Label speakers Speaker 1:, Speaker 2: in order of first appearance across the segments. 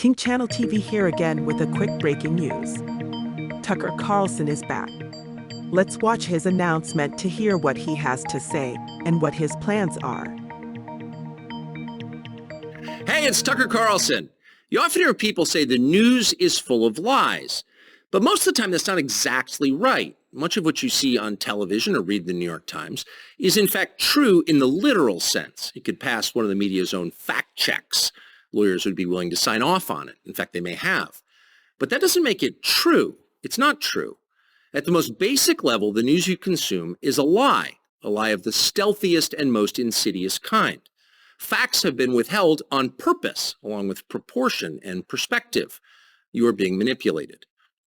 Speaker 1: King Channel TV here again with a quick breaking news. Tucker Carlson is back. Let's watch his announcement to hear what he has to say and what his plans are.
Speaker 2: Hey, it's Tucker Carlson. You often hear people say the news is full of lies, but most of the time that's not exactly right. Much of what you see on television or read the New York Times is in fact true in the literal sense. It could pass one of the media's own fact checks. Lawyers would be willing to sign off on it. In fact, they may have. But that doesn't make it true. It's not true. At the most basic level, the news you consume is a lie of the stealthiest and most insidious kind. Facts have been withheld on purpose, along with proportion and perspective. You are being manipulated.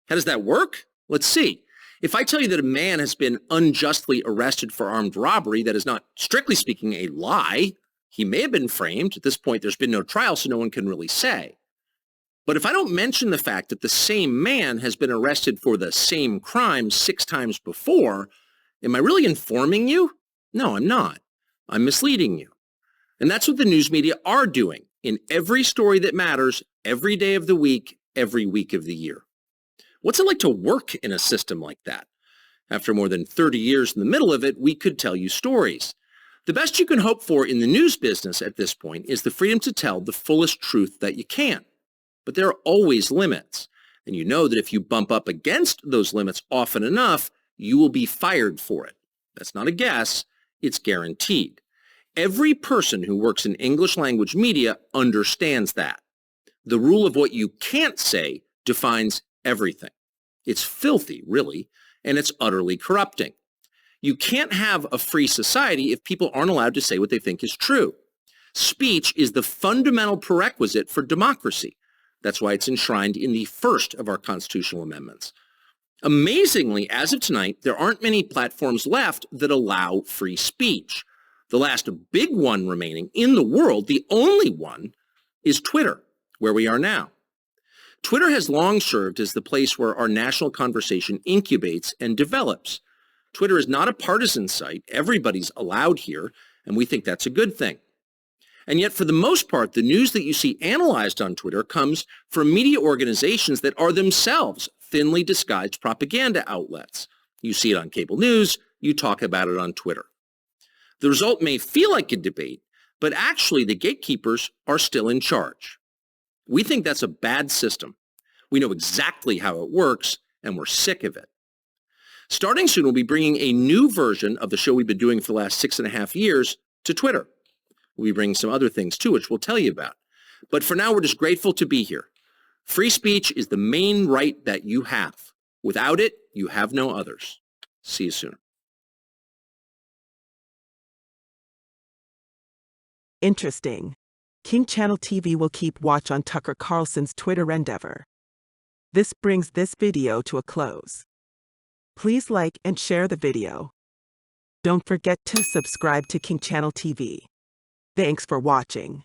Speaker 2: How does that work? Let's see. If I tell you that a man has been unjustly arrested for armed robbery, that is not, strictly speaking, a lie. He may have been framed. At this point, there's been no trial, so no one can really say. But if I don't mention the fact that the same man has been arrested for the same crime 6 times before, am I really informing you? No, I'm not. I'm misleading you. And that's what the news media are doing in every story that matters, every day of the week, every week of the year. What's it like to work in a system like that? After more than 30 years in the middle of it, we could tell you stories. The best you can hope for in the news business at this point is the freedom to tell the fullest truth that you can. But there are always limits. And you know that if you bump up against those limits often enough, you will be fired for it. That's not a guess, it's guaranteed. Every person who works in English language media understands that. The rule of what you can't say defines everything. It's filthy, really, and it's utterly corrupting. You can't have a free society if people aren't allowed to say what they think is true. Speech is the fundamental prerequisite for democracy. That's why it's enshrined in the first of our constitutional amendments. Amazingly, as of tonight, there aren't many platforms left that allow free speech. The last big one remaining in the world, the only one, is Twitter, where we are now. Twitter has long served as the place where our national conversation incubates and develops. Twitter is not a partisan site. Everybody's allowed here, and we think that's a good thing. And yet, for the most part, the news that you see analyzed on Twitter comes from media organizations that are themselves thinly disguised propaganda outlets. You see it on cable news, you talk about it on Twitter. The result may feel like a debate, but actually the gatekeepers are still in charge. We think that's a bad system. We know exactly how it works, and we're sick of it. Starting soon, we'll be bringing a new version of the show we've been doing for the last 6.5 years to Twitter. We'll be bringing some other things too, which we'll tell you about. But for now, we're just grateful to be here. Free speech is the main right that you have. Without it, you have no others. See you soon.
Speaker 1: Interesting. King Channel TV will keep watch on Tucker Carlson's Twitter endeavor. This brings this video to a close. Please like and share the video. Don't forget to subscribe to King Channel TV. Thanks for watching.